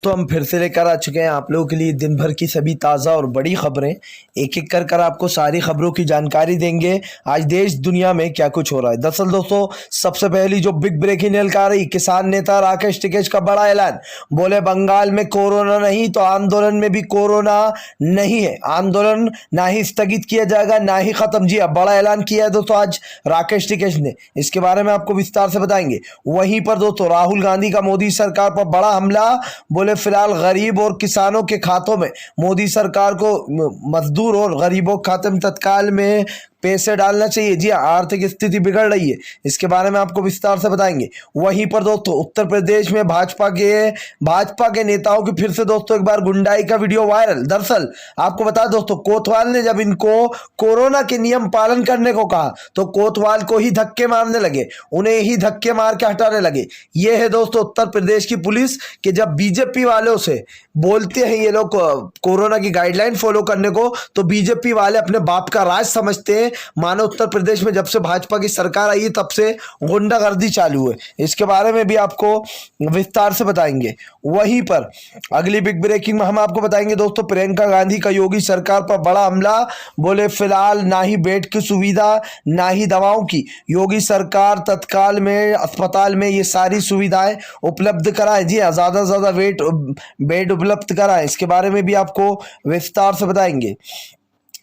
दोस्तों हम फिर से लेकर आ चुके हैं आप लोगों के लिए दिन भर की सभी ताज़ा और बड़ी खबरें। एक एक कर आपको सारी खबरों की जानकारी देंगे आज देश दुनिया में क्या कुछ हो रहा है। दरअसल दोस्तों सबसे पहली जो बिग ब्रेकिंग न्यूज़ आ रही, किसान नेता राकेश टिकैत का बड़ा ऐलान। बोले बंगाल में कोरोना नहीं तो आंदोलन में भी कोरोना नहीं है, आंदोलन ना ही स्थगित किया जाएगा ना ही खत्म। जी अब बड़ा ऐलान किया है दोस्तों आज राकेश टिकैत ने, इसके बारे में आपको विस्तार से बताएंगे। वहीं पर दोस्तों राहुल गांधी का मोदी सरकार पर बड़ा हमला। बोले फिलहाल गरीब और किसानों के खातों में मोदी सरकार को मजदूर और गरीबों के खाते में तत्काल में पैसे डालना चाहिए। जी आर्थिक स्थिति बिगड़ रही है, इसके बारे में आपको विस्तार से बताएंगे। वहीं पर दोस्तों उत्तर प्रदेश में भाजपा के नेताओं की फिर से दोस्तों एक बार गुंडाई का वीडियो वायरल। दरअसल आपको बता दोस्तों कोतवाल ने जब इनको कोरोना के नियम पालन करने को कहा तो कोतवाल को ही धक्के मारने लगे, उन्हें ही धक्के मार के हटाने लगे। ये है दोस्तों उत्तर प्रदेश की पुलिस कि जब बीजेपी वालों से बोलते हैं ये लोग कोरोना की गाइडलाइन फॉलो करने को तो बीजेपी वाले अपने बाप का राज समझते हैं। मानो उत्तर प्रदेश में जब से भाजपा की सरकार आई है तब से गुंडागर्दी चालू है, इसके बारे में भी आपको विस्तार से बताएंगे। वहीं पर अगली बिग ब्रेकिंग में हम आपको बताएंगे दोस्तों प्रियंका गांधी का योगी सरकार पर बड़ा हमला। बोले फिलहाल ना ही बेड की सुविधा ना ही दवाओं की, योगी सरकार तत्काल में अस्पताल में ये सारी सुविधाएं उपलब्ध कराए। जी ज्यादा से ज्यादा बेड उपलब्ध कराए, इसके बारे में भी आपको विस्तार से बताएंगे।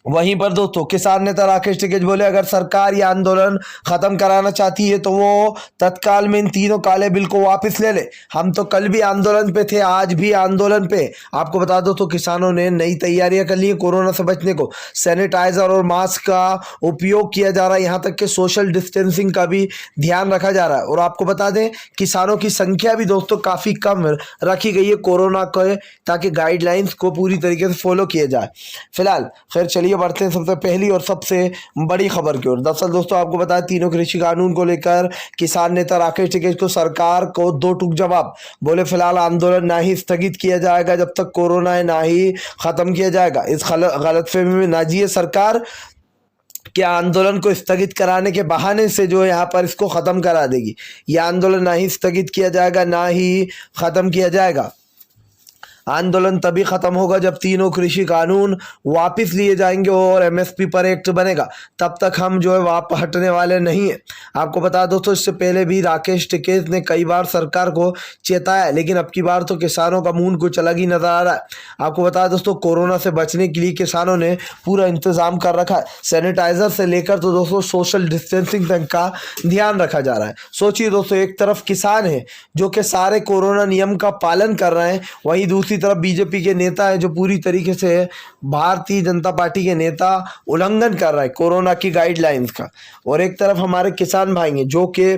वहीं पर दोस्तों किसान नेता राकेश टिकैत बोले अगर सरकार ये आंदोलन खत्म कराना चाहती है तो वो तत्काल में इन तीनों काले बिल को वापस ले ले। हम तो कल भी आंदोलन पे थे, आज भी आंदोलन पे। आपको बता दो तो किसानों ने नई तैयारियां कर ली है कोरोना से बचने को, सैनिटाइजर और मास्क का उपयोग किया जा रहा है, यहाँ तक कि सोशल डिस्टेंसिंग का भी ध्यान रखा जा रहा है। और आपको बता दें किसानों की संख्या भी दोस्तों काफी कम रखी गई है कोरोना को, ताकि गाइडलाइंस को पूरी तरीके से फॉलो किया जाए। फिलहाल खैर चलिए बढ़ते हैं सबसे पहली और सबसे बड़ी खबर की ओर। दरअसल दोस्तों आपको बताया तीनों कृषि कानून को लेकर किसान नेता राकेश टिकैत को सरकार को दो टूक जवाब। बोले फिलहाल आंदोलन ना ही स्थगित किया जाएगा जब तक कोरोना है ना ही खत्म किया जाएगा। इस गलतफहमी में ना जिए सरकार कि आंदोलन को स्थगित कराने के बहाने से जो है यहाँ पर इसको खत्म करा देगी। यह आंदोलन ना ही स्थगित किया जाएगा ना ही खत्म किया जाएगा। आंदोलन तभी खत्म होगा जब तीनों कृषि कानून वापस लिए जाएंगे और एमएसपी पर एक्ट बनेगा, तब तक हम जो है वापस हटने वाले नहीं है। आपको बता दो तो इससे पहले भी राकेश टिकैत ने कई बार सरकार को चेताया, लेकिन अब की बार तो किसानों का मुंह कुछ अलग ही नजर आ रहा है। आपको बता दोस्तों कोरोना से बचने के लिए किसानों ने पूरा इंतजाम कर रखा है, सैनिटाइजर से लेकर तो दोस्तों सोशल डिस्टेंसिंग तक का ध्यान रखा जा रहा है। सोचिए दोस्तों एक तरफ किसान है जो कि सारे कोरोना नियम का पालन कर रहे हैं, वहीं दूसरी तरफ बीजेपी के नेता है जो पूरी तरीके से भारतीय जनता पार्टी के नेता उल्लंघन कर रहा है कोरोना की गाइडलाइंस का। और एक तरफ हमारे किसान भाई हैं जो कि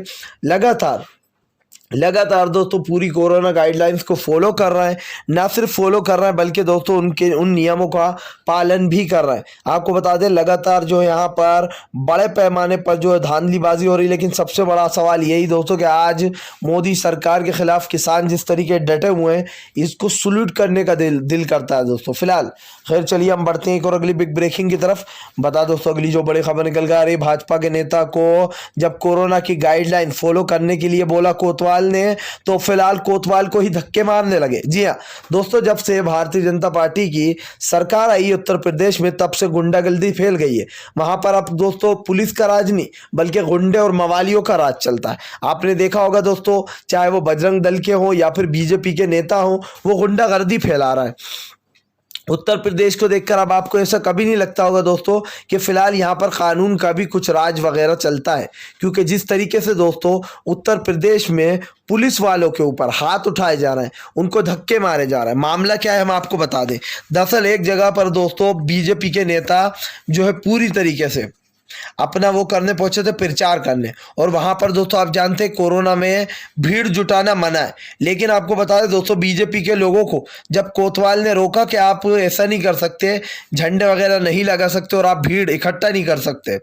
लगातार दोस्तों पूरी कोरोना गाइडलाइंस को फॉलो कर रहे हैं, ना सिर्फ फॉलो कर रहे हैं बल्कि दोस्तों उन नियमों का पालन भी कर रहे हैं। आपको बता दें लगातार जो है यहाँ पर बड़े पैमाने पर जो है धांधलीबाजी हो रही है, लेकिन सबसे बड़ा सवाल यही दोस्तों कि आज मोदी सरकार के खिलाफ किसान जिस तरीके डटे हुए हैं इसको सल्यूट करने का दिल करता है दोस्तों। फिलहाल खैर चलिए हम बढ़ते हैं एक और अगली बिग ब्रेकिंग की तरफ। बता दोस्तों अगली जो बड़ी खबर निकल कर आ रही है, भाजपा के नेता को जब कोरोना की गाइडलाइन फॉलो करने के लिए बोला कोतवाल ने तो फिलहाल कोतवाल को ही धक्के मारने लगे। जी हाँ दोस्तों जब से भारतीय जनता पार्टी की सरकार आई उत्तर प्रदेश में तब से गुंडागर्दी फैल गई है। वहां पर अब दोस्तों पुलिस का राज नहीं बल्कि गुंडे और मवालियों का राज चलता है। आपने देखा होगा दोस्तों चाहे वो बजरंग दल के हो या फिर बीजेपी के नेता हो, वो गुंडागर्दी फैला रहा है। उत्तर प्रदेश को देखकर अब आपको ऐसा कभी नहीं लगता होगा दोस्तों कि फिलहाल यहाँ पर कानून का भी कुछ राज वगैरह चलता है, क्योंकि जिस तरीके से दोस्तों उत्तर प्रदेश में पुलिस वालों के ऊपर हाथ उठाए जा रहे हैं, उनको धक्के मारे जा रहे हैं। मामला क्या है हम आपको बता दें। दरअसल एक जगह पर दोस्तों बीजेपी के नेता जो है पूरी तरीके से अपना वो करने पहुंचे थे, प्रचार करने, और वहां पर दोस्तों आप जानते हैं कोरोना में भीड़ जुटाना मना है। लेकिन आपको बता दें दोस्तों बीजेपी के लोगों को जब कोतवाल ने रोका कि आप ऐसा नहीं कर सकते, झंडे वगैरह नहीं लगा सकते और आप भीड़ इकट्ठा नहीं कर सकते,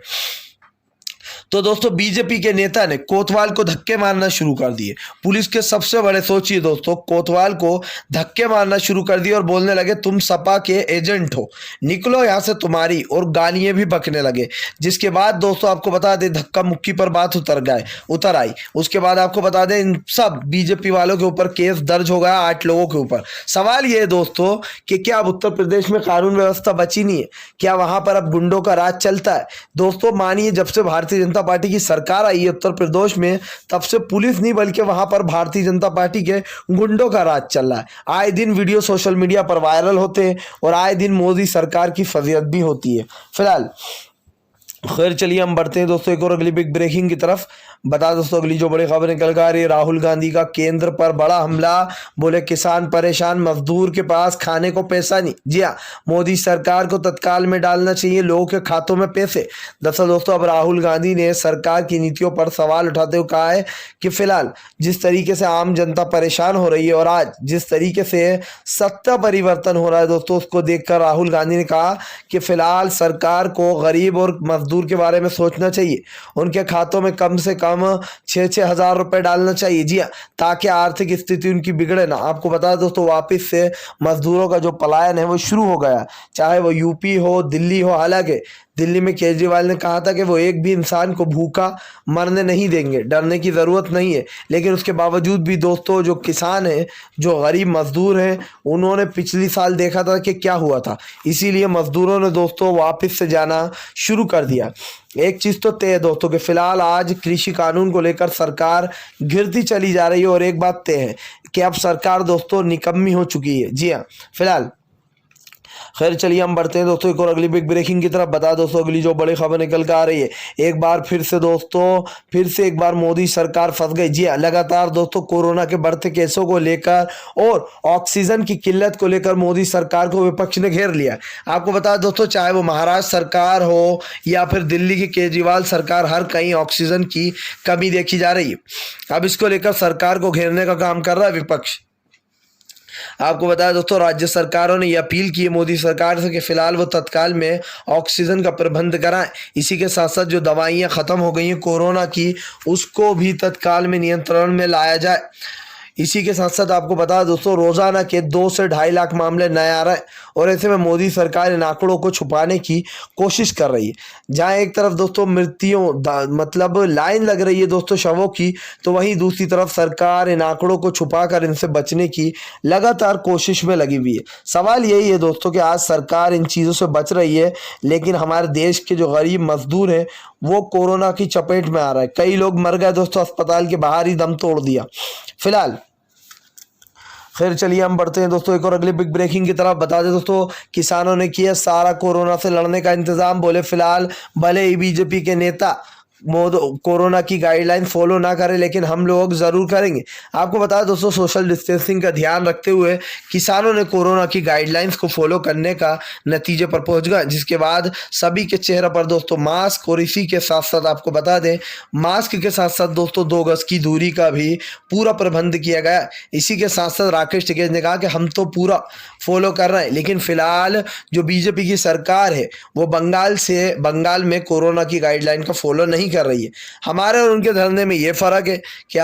तो दोस्तों बीजेपी के नेता ने कोतवाल को धक्के मारना शुरू कर दिए। पुलिस के सबसे बड़े सोचिए दोस्तों, कोतवाल को धक्के मारना शुरू कर दिए और बोलने लगे तुम सपा के एजेंट हो, निकलो यहाँ से तुम्हारी, और गालियां भी बकने लगे। जिसके बाद दोस्तों आपको बता दें धक्का मुक्की पर बात उतर आई। उसके बाद आपको बता दें इन सब बीजेपी वालों के ऊपर केस दर्ज हो गया 8 लोगों के ऊपर। सवाल ये है दोस्तों कि क्या अब उत्तर प्रदेश में कानून व्यवस्था बची नहीं है? क्या वहां पर अब गुंडों का राज चलता है? दोस्तों मानिए जब से भारतीय जनता पार्टी की सरकार आई है उत्तर प्रदेश में, तब से पुलिस नहीं बल्कि वहां पर भारतीय जनता पार्टी के गुंडों का राज चल रहा है। आए दिन वीडियो सोशल मीडिया पर वायरल होते हैं और आए दिन मोदी सरकार की फजीहत भी होती है। फिलहाल खैर चलिए हम बढ़ते हैं दोस्तों एक और अगली बिग ब्रेकिंग की तरफ। बता दोस्तों अगली जो बड़ी खबर निकल कर आ रही है, राहुल गांधी का केंद्र पर बड़ा हमला। बोले किसान परेशान, मजदूर के पास खाने को पैसा नहीं। जी हाँ, मोदी सरकार को तत्काल में डालना चाहिए लोगों के खातों में पैसे। दरअसल दोस्तों अब राहुल गांधी ने सरकार की नीतियों पर सवाल उठाते हुए कहा है कि फिलहाल जिस तरीके से आम जनता परेशान हो रही है और आज जिस तरीके से सत्ता परिवर्तन हो रहा है दोस्तों, उसको देखकर राहुल गांधी ने कहा कि फिलहाल सरकार को गरीब और मजदूर के बारे में सोचना चाहिए। उनके खातों में कम से कम 6-6 हजार रुपए डालना चाहिए। जी हाँ, ताकि आर्थिक स्थिति उनकी बिगड़े ना। आपको बता दोस्तों वापिस से मजदूरों का जो पलायन है वो शुरू हो गया, चाहे वो यूपी हो, दिल्ली हो। हालांकि दिल्ली में केजरीवाल ने कहा था कि वो एक भी इंसान को भूखा मरने नहीं देंगे, डरने की ज़रूरत नहीं है। लेकिन उसके बावजूद भी दोस्तों जो किसान हैं, जो गरीब मजदूर हैं, उन्होंने पिछली साल देखा था कि क्या हुआ था। इसीलिए मजदूरों ने दोस्तों वापस से जाना शुरू कर दिया। एक चीज़ तो तय है दोस्तों कि फिलहाल आज कृषि कानून को लेकर सरकार गिरती चली जा रही है और एक बात तय है कि अब सरकार दोस्तों निकम्मी हो चुकी है। जी हाँ, फिलहाल खैर चलिए हम बढ़ते हैं दोस्तों एक और अगली बिग ब्रेकिंग की तरफ। बता दोस्तों अगली जो बड़ी खबर निकल कर आ रही है, एक बार फिर से एक बार मोदी सरकार फंस गई। जी हाँ, लगातार दोस्तों कोरोना के बढ़ते केसों को लेकर और ऑक्सीजन की किल्लत को लेकर मोदी सरकार को विपक्ष ने घेर लिया। आपको बता दोस्तों चाहे वो महाराष्ट्र सरकार हो या फिर दिल्ली की केजरीवाल सरकार, हर कहीं ऑक्सीजन की कमी देखी जा रही है। अब इसको लेकर सरकार को घेरने का काम कर रहा है विपक्ष। आपको बताया दोस्तों राज्य सरकारों ने यह अपील की है मोदी सरकार से कि फिलहाल वो तत्काल में ऑक्सीजन का प्रबंध कराएं। इसी के साथ साथ जो दवाइयां खत्म हो गई हैं कोरोना की, उसको भी तत्काल में नियंत्रण में लाया जाए। इसी के साथ साथ आपको बता दोस्तों रोजाना के 2 से 2.5 लाख मामले नए आ रहे हैं और ऐसे में मोदी सरकार इन आंकड़ों को छुपाने की कोशिश कर रही है। जहां एक तरफ दोस्तों मृत्युओं मतलब लाइन लग रही है दोस्तों शवों की, तो वहीं दूसरी तरफ सरकार इन आंकड़ों को छुपाकर इनसे बचने की लगातार कोशिश में लगी हुई है। सवाल यही है दोस्तों कि आज सरकार इन चीज़ों से बच रही है, लेकिन हमारे देश के जो गरीब मजदूर हैं वो कोरोना की चपेट में आ रहा है। कई लोग मर गए दोस्तों, अस्पताल के बाहर ही दम तोड़ दिया। फिलहाल खैर चलिए हम बढ़ते हैं दोस्तों एक और अगली बिग ब्रेकिंग की तरफ। बता दें दोस्तों किसानों ने किया सारा कोरोना से लड़ने का इंतजाम। बोले फिलहाल भले ही बीजेपी के नेता कोरोना की गाइडलाइन फॉलो ना करें, लेकिन हम लोग ज़रूर करेंगे। आपको बता दें दोस्तों सोशल डिस्टेंसिंग का ध्यान रखते हुए किसानों ने कोरोना की गाइडलाइंस को फॉलो करने का नतीजे पर पहुंच गए, जिसके बाद सभी के चेहरे पर दोस्तों मास्क, और इसी के साथ साथ आपको बता दें मास्क के साथ साथ दोस्तों 2 गज की दूरी का भी पूरा प्रबंध किया गया। इसी के साथ साथ राकेश टिकैत ने कहा कि हम तो पूरा फॉलो कर रहे हैं, लेकिन फिलहाल जो बीजेपी की सरकार है वो बंगाल में कोरोना की गाइडलाइन का फॉलो नहीं कर रही है। हमारे और उनके धरने में ये फर्क है कि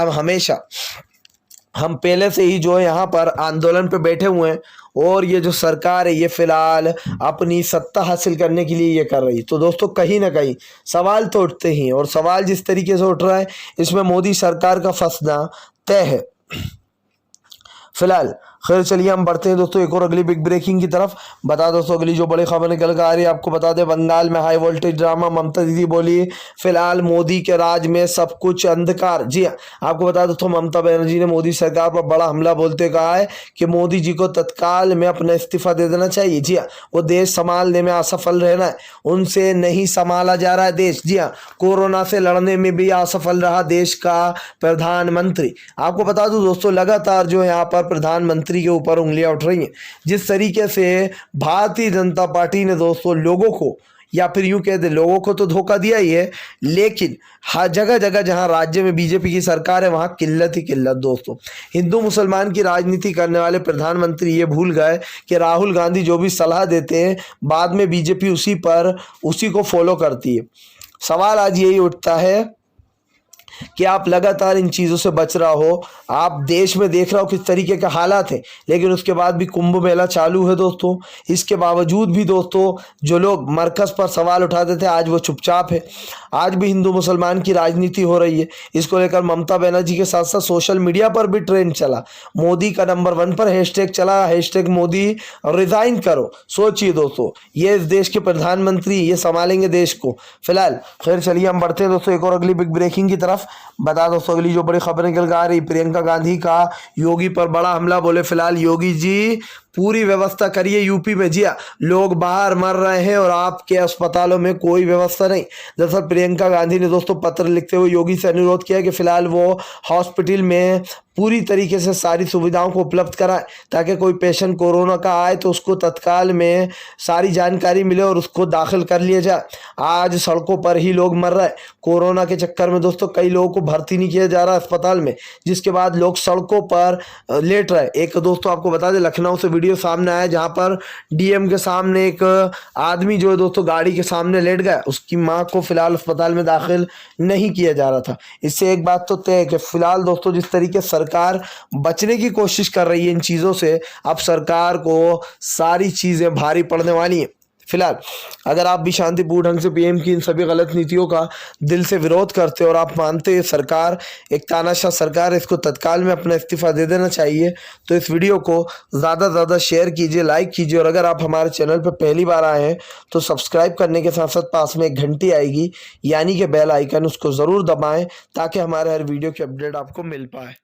हम पहले से ही जो है यहाँ पर आंदोलन पे बैठे हुए हैं और ये जो सरकार है ये फिलहाल अपनी सत्ता हासिल करने के लिए ये कर रही है। तो दोस्तों कहीं ना कहीं सवाल तो उठते ही हैं, और सवाल जिस तरीके से उठ रहा है इसमें मोदी सरकार का फंसना तय है। फिलहाल खैर चलिए हम बढ़ते हैं दोस्तों एक और अगली बिग ब्रेकिंग की तरफ। बता दोस्तों अगली जो बड़ी खबर निकल कर आ रही है, आपको बता दें बंगाल में हाई वोल्टेज ड्रामा। ममता दीदी बोली फिलहाल मोदी के राज में सब कुछ अंधकार। जी हाँ, आपको बता दोस्तों ममता बनर्जी ने मोदी सरकार पर बड़ा हमला बोलते कहा है कि मोदी जी को तत्काल में अपना इस्तीफा दे देना चाहिए। जी हाँ, वो देश संभालने में असफल रहना है, उनसे नहीं संभाला जा रहा है देश। जी हाँ, कोरोना से लड़ने में भी असफल रहा देश का प्रधानमंत्री। आपको बता दूं दोस्तों लगातार जो यहाँ पर प्रधानमंत्री के ऊपर उंगलियां उठ रही हैं। जिस तरीके से भारतीय जनता पार्टी ने दोस्तों लोगों को, या फिर यूं कहते लोगों को तो धोखा दिया ही है, लेकिन हर जगह जगह जहां राज्य में बीजेपी की सरकार है वहां किल्लत ही किल्लत। दोस्तों हिंदू मुसलमान की राजनीति करने वाले प्रधानमंत्री ये भूल गए कि राहुल गांधी जो भी सलाह देते हैं बाद में बीजेपी उसी को फॉलो करती है। सवाल आज यही उठता है कि आप लगातार इन चीज़ों से बच रहा हो, आप देश में देख रहा हो किस तरीके के हालात हैं, लेकिन उसके बाद भी कुंभ मेला चालू है दोस्तों। इसके बावजूद भी दोस्तों जो लोग मरकज़ पर सवाल उठाते थे आज वो चुपचाप है। आज भी हिंदू मुसलमान की राजनीति हो रही है। इसको लेकर ममता बनर्जी के साथ साथ सोशल मीडिया पर भी ट्रेंड चला। मोदी का नंबर 1 पर हैशटैग चला, हैशटैग मोदी रिजाइन करो। सोचिए दोस्तों, ये इस देश के प्रधानमंत्री, ये संभालेंगे देश को। फिलहाल खैर चलिए हम बढ़ते हैं दोस्तों एक और अगली बिग ब्रेकिंग की तरफ। बता दोस्तों अगली जो बड़ी खबर निकल के आ रही, प्रियंका गांधी का योगी पर बड़ा हमला। बोले फिलहाल योगी जी पूरी व्यवस्था करिए यूपी में। जी लोग बाहर मर रहे हैं और आपके अस्पतालों में कोई व्यवस्था नहीं। दरअसल प्रियंका गांधी ने दोस्तों पत्र लिखते हुए योगी से अनुरोध किया कि फिलहाल वो हॉस्पिटल में पूरी तरीके से सारी सुविधाओं को उपलब्ध कराएं, ताकि कोई पेशेंट कोरोना का आए तो उसको तत्काल में सारी जानकारी मिले और उसको दाखिल कर लिया जाए। आज सड़कों पर ही लोग मर रहे हैं कोरोना के चक्कर में दोस्तों। कई लोगों को भर्ती नहीं किया जा रहा अस्पताल में, जिसके बाद लोग सड़कों पर लेट रहे। एक दोस्तों आपको बता दें, लखनऊ से वीडियो सामने आया जहां पर डीएम के सामने एक आदमी जो है दोस्तों गाड़ी के सामने लेट गया। उसकी मां को फिलहाल अस्पताल में दाखिल नहीं किया जा रहा था। इससे एक बात तो तय है कि फिलहाल दोस्तों जिस तरीके सरकार बचने की कोशिश कर रही है इन चीज़ों से, अब सरकार को सारी चीज़ें भारी पड़ने वाली हैं। फिलहाल अगर आप भी शांतिपूर्ण ढंग से पीएम की इन सभी गलत नीतियों का दिल से विरोध करते और आप मानते हैं सरकार एक तानाशाह सरकार, इसको तत्काल में अपना इस्तीफा दे देना चाहिए, तो इस वीडियो को ज़्यादा से ज़्यादा शेयर कीजिए, लाइक कीजिए। और अगर आप हमारे चैनल पर पहली बार आए हैं तो सब्सक्राइब करने के साथ साथ पास में एक घंटी आएगी यानी कि बेल आइकन, उसको ज़रूर दबाएँ ताकि हमारे हर वीडियो की अपडेट आपको मिल पाए।